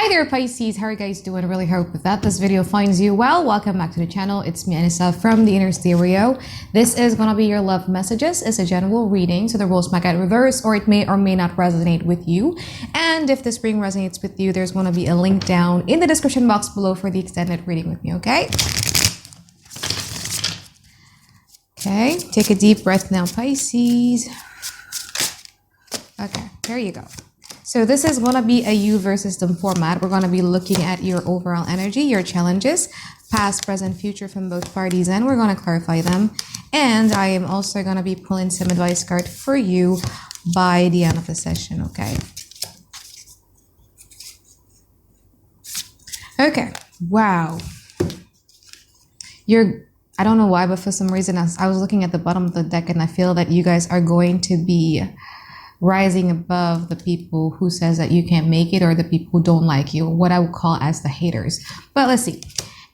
Hi there, Pisces. How are you guys doing? I really hope that this video finds you well. Welcome back to the channel. It's me, Anisa, from the Inner Stereo. This is going to be your love messages. It's a general reading, so the rules might get reversed, or it may or may not resonate with you. And if this reading resonates with you, there's going to be a link down in the description box below for the extended reading with me, okay? Okay, take a deep breath now, Pisces. Okay, there you go. So this is going to be a you versus them format. We're going to be looking at your overall energy, your challenges, past, present, future from both parties, and we're going to clarify them. And I am also going to be pulling some advice card for you by the end of the session, okay? Okay, wow. I don't know why, but for some reason, I was looking at the bottom of the deck and I feel that you guys are going to be rising above the people who says that you can't make it, or the people who don't like you, what I would call as the haters. But let's see.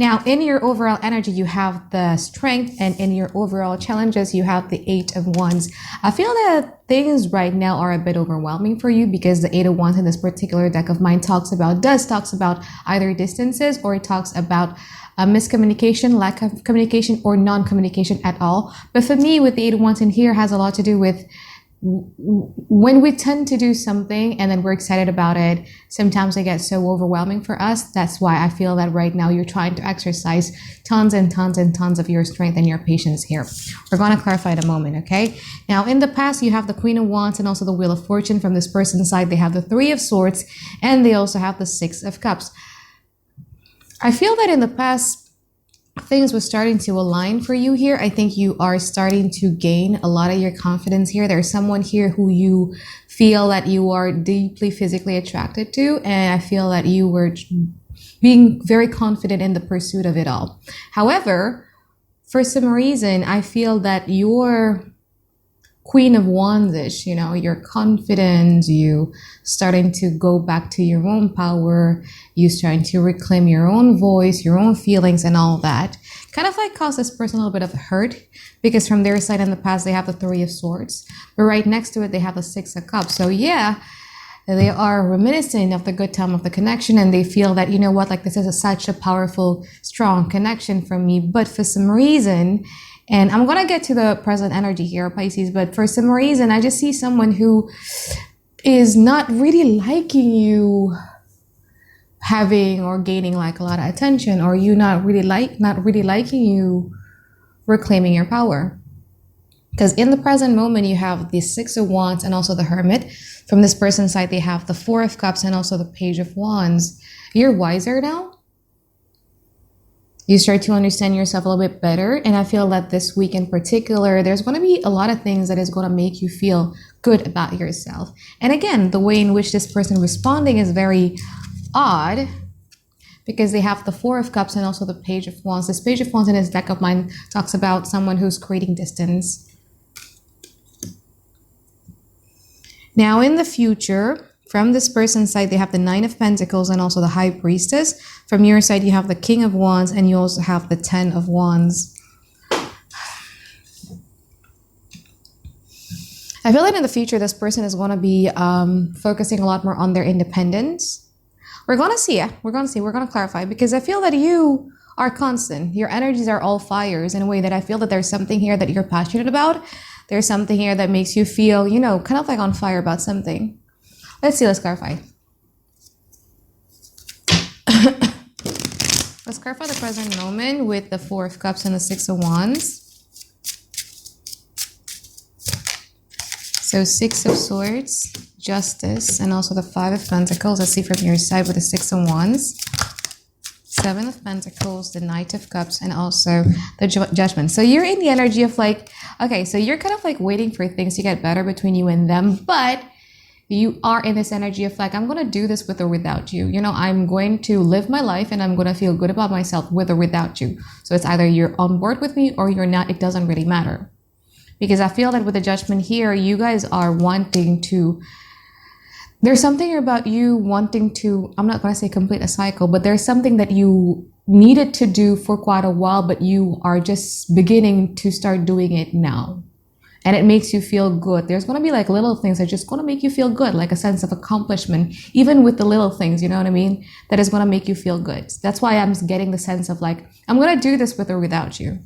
Now, in your overall energy, you have the strength, and in your overall challenges, you have the 8 of Wands. I feel that things right now are a bit overwhelming for you because the 8 of Wands in this particular deck of mine talks about either distances, or it talks about miscommunication, lack of communication, or non-communication at all. But for me, with the 8 of Wands in here, has a lot to do with when we tend to do something and then we're excited about it, sometimes it gets so overwhelming for us. That's why I feel that right now you're trying to exercise tons and tons and tons of your strength and your patience here. We're going to clarify in a moment, okay? Now, in the past, you have the Queen of Wands and also the Wheel of Fortune. From this person's side, they have the 3 of Swords and they also have the 6 of Cups. I feel that in the past, things were starting to align for you here. I think you are starting to gain a lot of your confidence here. There's someone here who you feel that you are deeply physically attracted to, and I feel that you were being very confident in the pursuit of it all. However, for some reason, I feel that your Queen of Wands-ish, you know, your confidence, you starting to go back to your own power, you starting to reclaim your own voice, your own feelings and all that, kind of like caused this person a little bit of hurt, because from their side in the past, they have the 3 of Swords, but right next to it, they have the 6 of Cups. So yeah, they are reminiscent of the good time of the connection, and they feel that, you know what, like this is such a powerful, strong connection for me, but for some reason, and I'm going to get to the present energy here, Pisces, but for some reason, I just see someone who is not really liking you having or gaining like a lot of attention, or you not really liking you reclaiming your power. Because in the present moment, you have the 6 of Wands and also the Hermit. From this person's side, they have the 4 of Cups and also the Page of Wands. You're wiser now. You start to understand yourself a little bit better. And I feel that this week in particular, there's going to be a lot of things that is going to make you feel good about yourself. And again, the way in which this person responding is very odd, because they have the 4 of Cups and also the Page of Wands. This Page of Wands in this deck of mine talks about someone who's creating distance. Now, in the future, from this person's side, they have the 9 of Pentacles and also the High Priestess. From your side, you have the King of Wands and you also have the 10 of Wands. I feel that in the future, this person is going to be focusing a lot more on their independence. We're going to see, we're going to clarify, because I feel that you are constant. Your energies are all fires in a way that I feel that there's something here that you're passionate about. There's something here that makes you feel, you know, kind of like on fire about something. Let's see, let's clarify. Let's clarify the present moment with the 4 of Cups and the 6 of Wands. So 6 of Swords, Justice, and also the 5 of Pentacles. Let's see from your side with the 6 of Wands. 7 of Pentacles, the Knight of Cups, and also the Judgment. So you're in the energy of like, okay, so you're kind of like waiting for things to get better between you and them, but you are in this energy of like, I'm going to do this with or without you. You know, I'm going to live my life and I'm going to feel good about myself with or without you. So it's either you're on board with me or you're not. It doesn't really matter. Because I feel that with the Judgment here, you guys are wanting to, there's something about you wanting to, I'm not going to say complete a cycle, but there's something that you needed to do for quite a while, but you are just beginning to start doing it now. and it makes you feel good. There's going to be like little things that just going to make you feel good, like a sense of accomplishment, even with the little things, you know what I mean? That is going to make you feel good. That's why I'm getting the sense of like, I'm going to do this with or without you.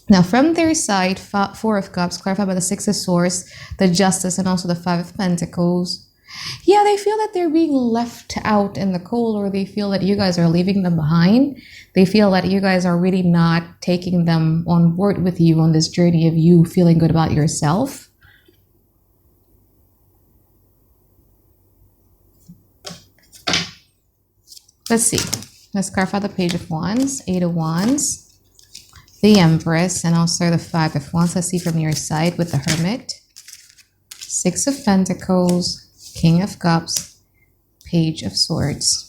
Now, from their side, Four of Cups, clarified by the Six of Swords, the Justice, and also the Five of Pentacles. Yeah, they feel that they're being left out in the cold, or they feel that you guys are leaving them behind. They feel that you guys are really not taking them on board with you on this journey of you feeling good about yourself. Let's see. Let's clarify the Page of Wands, Eight of Wands, the Empress, and also the Five of Wands. Let's see from your side with the Hermit, Six of Pentacles, King of Cups, Page of Swords.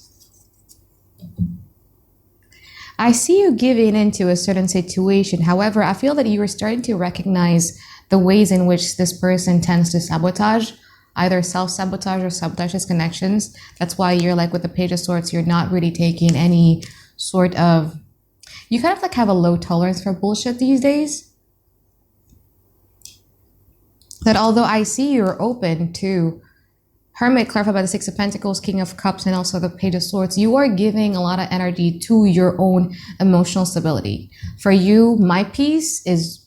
I see you giving into a certain situation. However, I feel that you are starting to recognize the ways in which this person tends to sabotage, either self-sabotage or sabotage his connections. That's why you're like with the Page of Swords, you're not really taking any sort of, you kind of like have a low tolerance for bullshit these days. That although I see you're open to Hermit, clarified by the Six of Pentacles, King of Cups, and also the Page of Swords, you are giving a lot of energy to your own emotional stability. For you, my peace is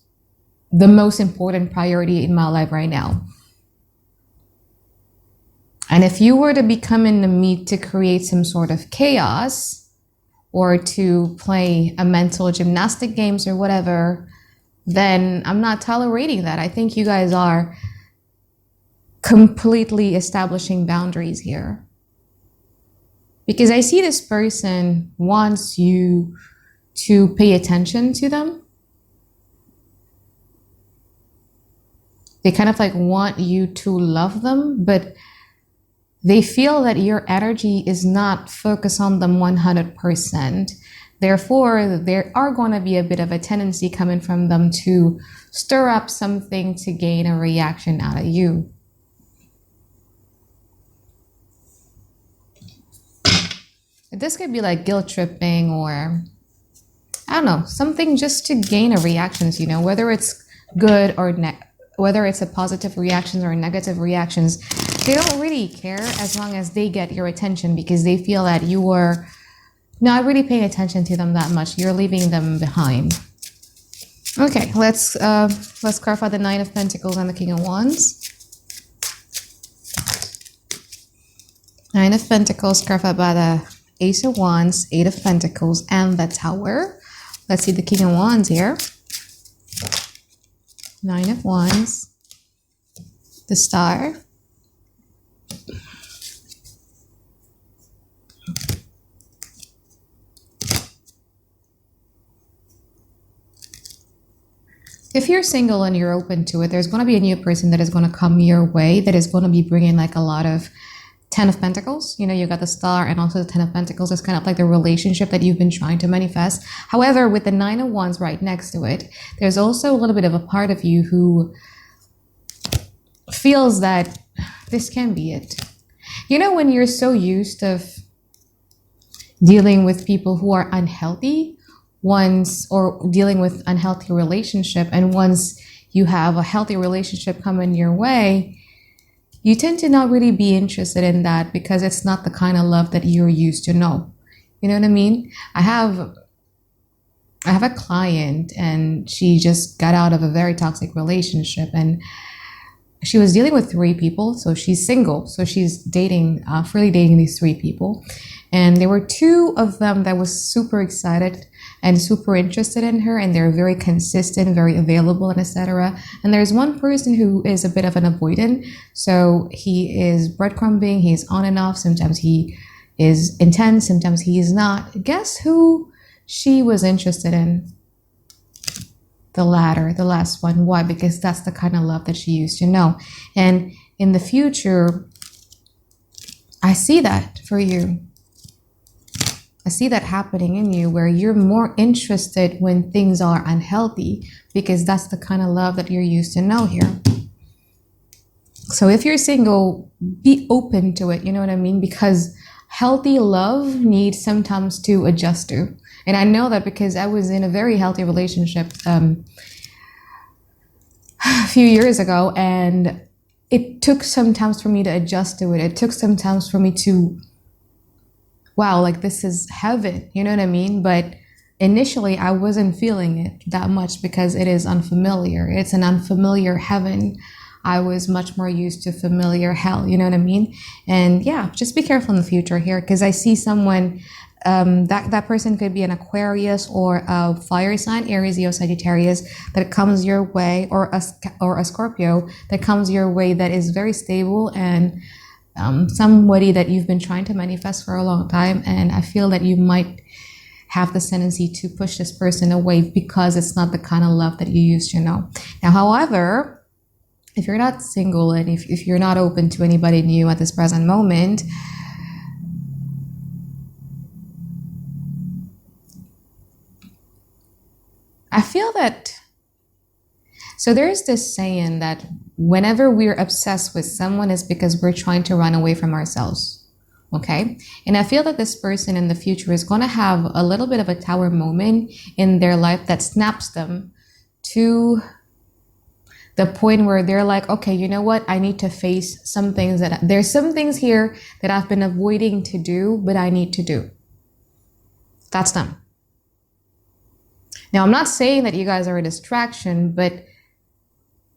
the most important priority in my life right now. And if you were to become in the meat to create some sort of chaos or to play a mental gymnastic games or whatever, then I'm not tolerating that. I think you guys are completely establishing boundaries here. Because I see this person wants you to pay attention to them. They kind of like want you to love them, but they feel that your energy is not focused on them 100%. Therefore, there are going to be a bit of a tendency coming from them to stir up something to gain a reaction out of you. This could be like guilt tripping or, I don't know, something just to gain a reaction, you know, whether it's good or whether it's a positive reactions or negative reactions. They don't really care as long as they get your attention, because they feel that you are not really paying attention to them that much. You're leaving them behind. Okay, let's clarify the Nine of Pentacles and the King of Wands. Nine of Pentacles clarified by the Ace of Wands, Eight of Pentacles, and the Tower. Let's see the King of Wands here. Nine of Wands, the Star, if you're single and you're open to it, there's going to be a new person that is going to come your way that is going to be bringing like a lot of Ten of Pentacles. You know, you got the Star and also the Ten of Pentacles. It's kind of like the relationship that you've been trying to manifest. However, with the Nine of Wands right next to it, there's also a little bit of a part of you who feels that this can be it. You know, when you're so used to dealing with people who are unhealthy once, or dealing with unhealthy relationship, and once you have a healthy relationship coming your way, you tend to not really be interested in that because it's not the kind of love that you're used to know. You know what I mean? I have a client, and she just got out of a very toxic relationship, and she was dealing with 3 people. So she's single. So she's freely dating these 3 people. And there were 2 of them that was super excited and super interested in her, and they're very consistent, very available, and etc. And there's one person who is a bit of an avoidant. So he is breadcrumbing, he's on and off. Sometimes he is intense, sometimes he is not. Guess who she was interested in? The latter, the last one. Why? Because that's the kind of love that she used to know. And in the future, I see that for you. I see that happening in you, where you're more interested when things are unhealthy, because that's the kind of love that you're used to know here. So if you're single, be open to it, you know what I mean? Because healthy love needs sometimes to adjust to. And I know that because I was in a very healthy relationship a few years ago, and it took some time for me to adjust to it. It took some time for me to, wow, like this is heaven, you know what I mean? But initially I wasn't feeling it that much because it is unfamiliar. It's an unfamiliar heaven. I was much more used to familiar hell, you know what I mean? And yeah, just be careful in the future here, because I see someone, that person could be an Aquarius or a fire sign, Aries, Leo, Sagittarius, that comes your way, or a Scorpio that comes your way, that is very stable, and somebody that you've been trying to manifest for a long time. And I feel that you might have the tendency to push this person away because it's not the kind of love that you used to know. Now, however, if you're not single, and if you're not open to anybody new at this present moment, I feel that, so there's this saying that whenever we're obsessed with someone, is because we're trying to run away from ourselves. Okay. And I feel that this person in the future is going to have a little bit of a tower moment in their life that snaps them to the point where they're like, okay, you know what? I need to face some things there's some things here that I've been avoiding to do, but I need to do. That's them. Now, I'm not saying that you guys are a distraction, but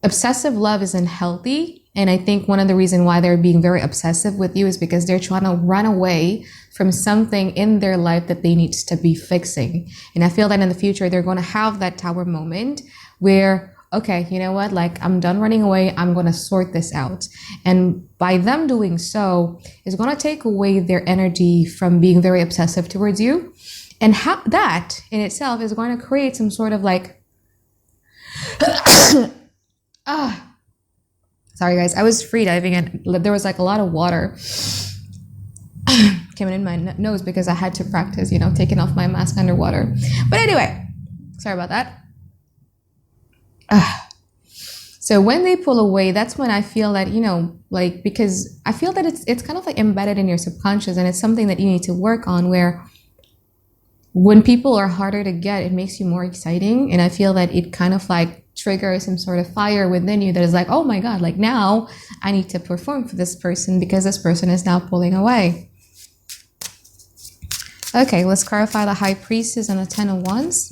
obsessive love isn't healthy. And I think one of the reasons why they're being very obsessive with you is because they're trying to run away from something in their life that they need to be fixing. And I feel that in the future, they're going to have that tower moment where, okay, you know what? Like, I'm done running away. I'm going to sort this out. And by them doing so, it's going to take away their energy from being very obsessive towards you. And how that in itself is going to create some sort of like, sorry guys, I was free diving and there was like a lot of water coming in my nose because I had to practice, taking off my mask underwater. But anyway, sorry about that. So when they pull away, that's when I feel that, because I feel that it's kind of like embedded in your subconscious, and it's something that you need to work on, where when people are harder to get, it makes you more exciting. And I feel that it kind of like triggers some sort of fire within you that is like, oh my God, like now I need to perform for this person because this person is now pulling away. Okay, let's clarify the High Priestess and the Ten of Wands.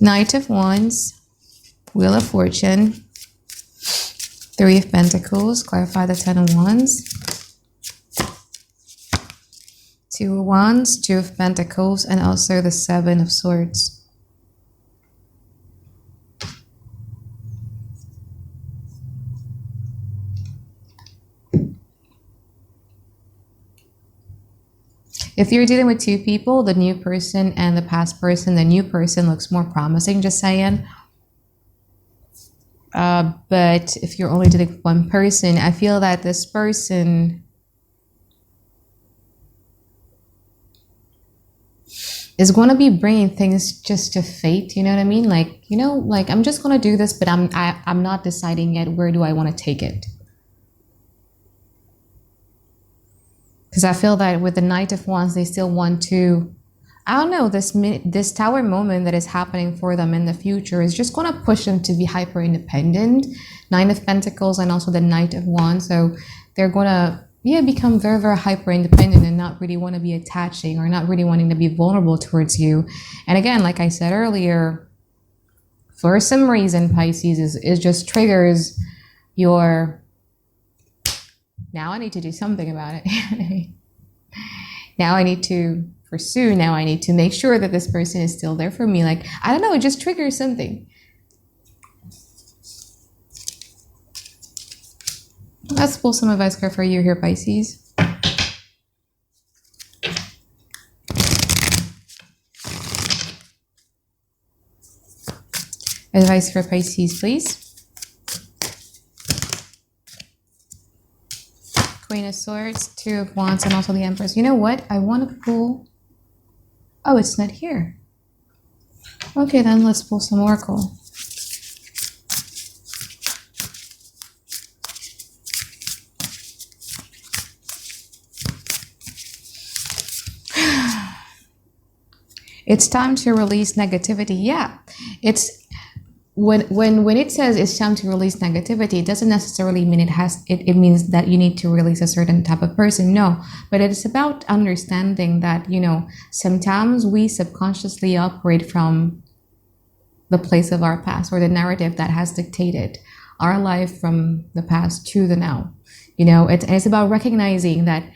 Knight of Wands, Wheel of Fortune, Three of Pentacles, clarify the Ten of Wands. Two of Wands, Two of Pentacles, and also the Seven of Swords. If you're dealing with two people, the new person and the past person, the new person looks more promising, just saying. But if you're only dealing with one person, I feel that this person is going to be bringing things just to fate, you know what I mean? Like, I'm just going to do this, but I'm not deciding yet where do I want to take it. Because I feel that with the Knight of Wands, they still want to, I don't know, this tower moment that is happening for them in the future is just going to push them to be hyper independent. Nine of Pentacles and also the Knight of Wands. So they're going to become very, very hyper independent and not really want to be attaching or not really wanting to be vulnerable towards you. And again, like I said earlier, for some reason, Pisces is just triggers your, now I need to do something about it. Now I need to pursue. Now I need to make sure that this person is still there for me. Like, I don't know, it just triggers something. Let's pull some advice card for you here, Pisces. Advice for Pisces, please. Queen of Swords, Two of Wands, and also the Empress. You know what? I want to pull... Oh, it's not here. Okay, then let's pull some Oracle. It's time to release negativity. Yeah, it's when it says it's time to release negativity, it doesn't necessarily mean it means that you need to release a certain type of person. No, but it's about understanding that, sometimes we subconsciously operate from the place of our past, or the narrative that has dictated our life from the past to the now. It's about recognizing that,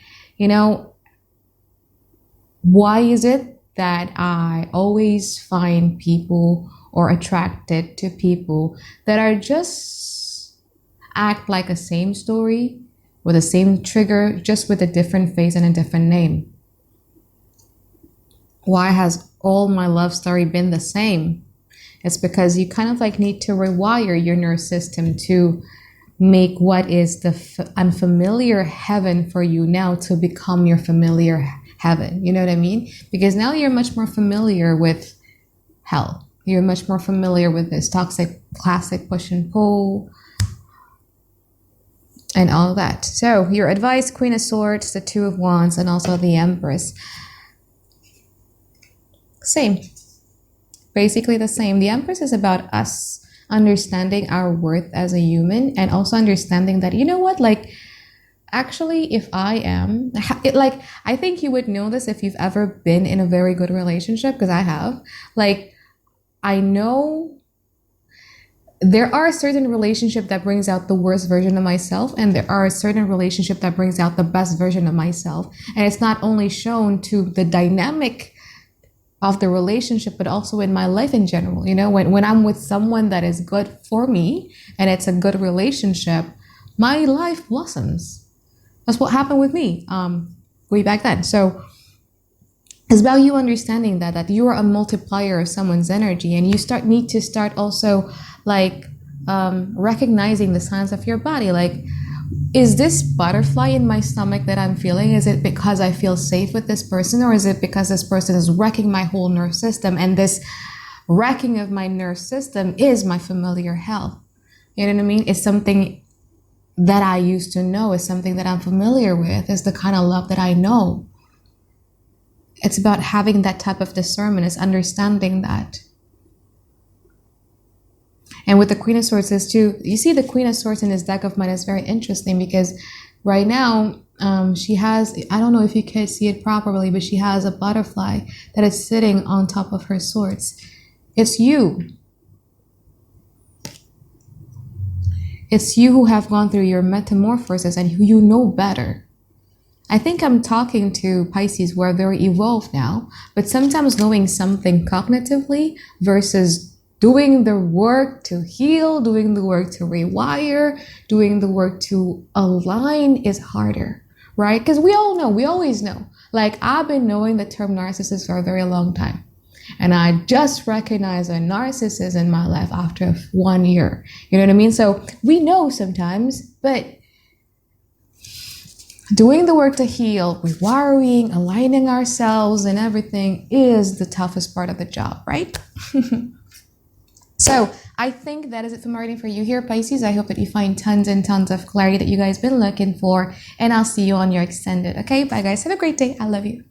why is it that I always find people or attracted to people that are just act like a same story with the same trigger, just with a different face and a different name? Why has all my love story been the same? It's because you kind of like need to rewire your nervous system to make what is the unfamiliar heaven for you now to become your familiar heaven. You know what I mean? Because now you're much more familiar with hell. You're much more familiar with this toxic, classic push and pull and all of that. So your advice, Queen of Swords, the Two of Wands, and also the Empress. Same. Basically the same. The Empress is about us understanding our worth as a human, and also understanding that, actually, if I am, I think you would know this if you've ever been in a very good relationship, because I have. I know there are a certain relationship that brings out the worst version of myself, and there are a certain relationship that brings out the best version of myself. And it's not only shown to the dynamic of the relationship, but also in my life in general. When I'm with someone that is good for me and it's a good relationship, my life blossoms. That's what happened with me way back then. So it's about you understanding that you are a multiplier of someone's energy, and you need to start also recognizing the signs of your body. Is this butterfly in my stomach that I'm feeling, is it because I feel safe with this person, or is it because this person is wrecking my whole nerve system, and this wrecking of my nerve system is my familiar hell? You know what I mean? It's something that I used to know, is something that I'm familiar with, is the kind of love that I know. It's about having that type of discernment, is understanding that. And with the Queen of Swords is too, you see the Queen of Swords in this deck of mine is very interesting, because right now she has, I don't know if you can see it properly, but she has a butterfly that is sitting on top of her swords. It's you. It's you who have gone through your metamorphosis and who you know better. I think I'm talking to Pisces who are very evolved now, but sometimes knowing something cognitively versus doing the work to heal, doing the work to rewire, doing the work to align is harder, right? Because we all know, we always know. I've been knowing the term narcissist for a very long time. And I just recognized a narcissist in my life after 1 year. You know what I mean? So we know sometimes, but doing the work to heal, rewiring, aligning ourselves and everything is the toughest part of the job, right? So I think that is it for my reading for you here, Pisces. I hope that you find tons and tons of clarity that you guys been looking for, and I'll see you on your extended. Okay, bye guys. Have a great day. I love you.